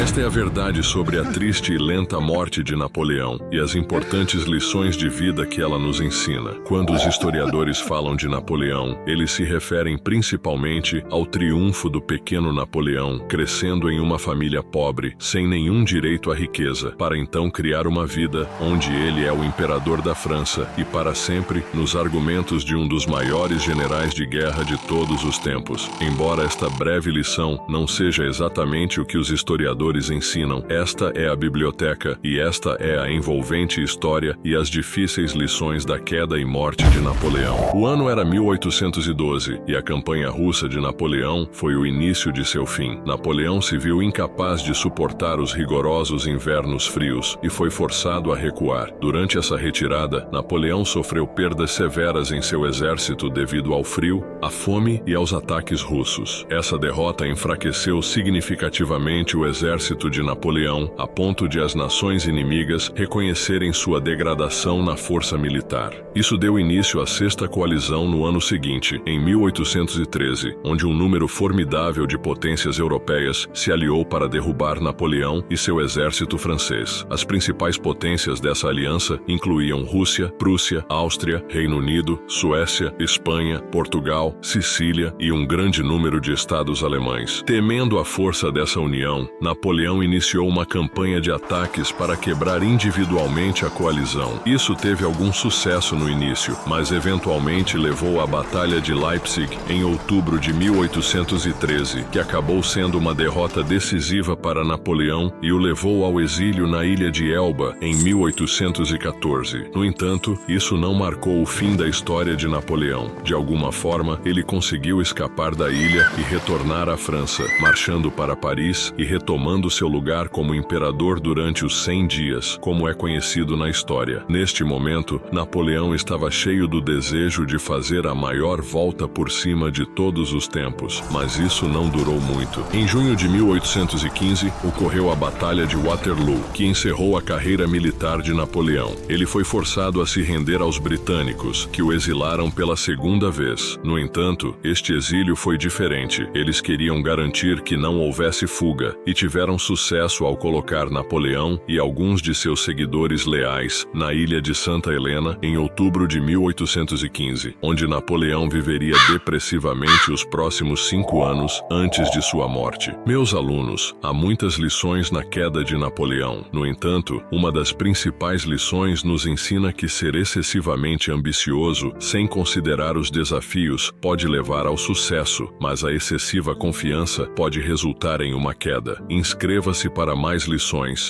Esta é a verdade sobre a triste e lenta morte de Napoleão e as importantes lições de vida que ela nos ensina. Quando os historiadores falam de Napoleão, eles se referem principalmente ao triunfo do pequeno Napoleão, crescendo em uma família pobre, sem nenhum direito à riqueza, para então criar uma vida onde ele é o imperador da França e para sempre nos argumentos de um dos maiores generais de guerra de todos os tempos. Embora esta breve lição não seja exatamente o que os historiadores ensinam, esta é a biblioteca e esta é a envolvente história e as difíceis lições da queda e morte de Napoleão. O ano era 1812 e a campanha russa de Napoleão foi o início de seu fim. Napoleão se viu incapaz de suportar os rigorosos invernos frios e foi forçado a recuar. Durante essa retirada, Napoleão sofreu perdas severas em seu exército devido ao frio, à fome e aos ataques russos. Essa derrota enfraqueceu significativamente o exército de Napoleão, a ponto de as nações inimigas reconhecerem sua degradação na força militar. Isso deu início à Sexta Coalizão no ano seguinte, em 1813, onde um número formidável de potências europeias se aliou para derrubar Napoleão e seu exército francês. As principais potências dessa aliança incluíam Rússia, Prússia, Áustria, Reino Unido, Suécia, Espanha, Portugal, Sicília e um grande número de estados alemães. Temendo a força dessa união, Napoleão iniciou uma campanha de ataques para quebrar individualmente a coalizão. Isso teve algum sucesso no início, mas eventualmente levou à Batalha de Leipzig em outubro de 1813, que acabou sendo uma derrota decisiva para Napoleão e o levou ao exílio na ilha de Elba em 1814. No entanto, isso não marcou o fim da história de Napoleão. De alguma forma, ele conseguiu escapar da ilha e retornar à França, marchando para Paris e retomando seu lugar como imperador durante os 100 dias, como é conhecido na história. Neste momento, Napoleão estava cheio do desejo de fazer a maior volta por cima de todos os tempos, mas isso não durou muito. Em junho de 1815, ocorreu a Batalha de Waterloo, que encerrou a carreira militar de Napoleão. Ele foi forçado a se render aos britânicos, que o exilaram pela segunda vez. No entanto, este exílio foi diferente. Eles queriam garantir que não houvesse fuga e tiveram sucesso ao colocar Napoleão e alguns de seus seguidores leais na ilha de Santa Helena em outubro de 1815, onde Napoleão viveria depressivamente os próximos 5 anos antes de sua morte. Meus alunos, há muitas lições na queda de Napoleão. No entanto, uma das principais lições nos ensina que ser excessivamente ambicioso, sem considerar os desafios, pode levar ao sucesso, mas a excessiva confiança pode resultar em uma queda. Inscreva-se para mais lições.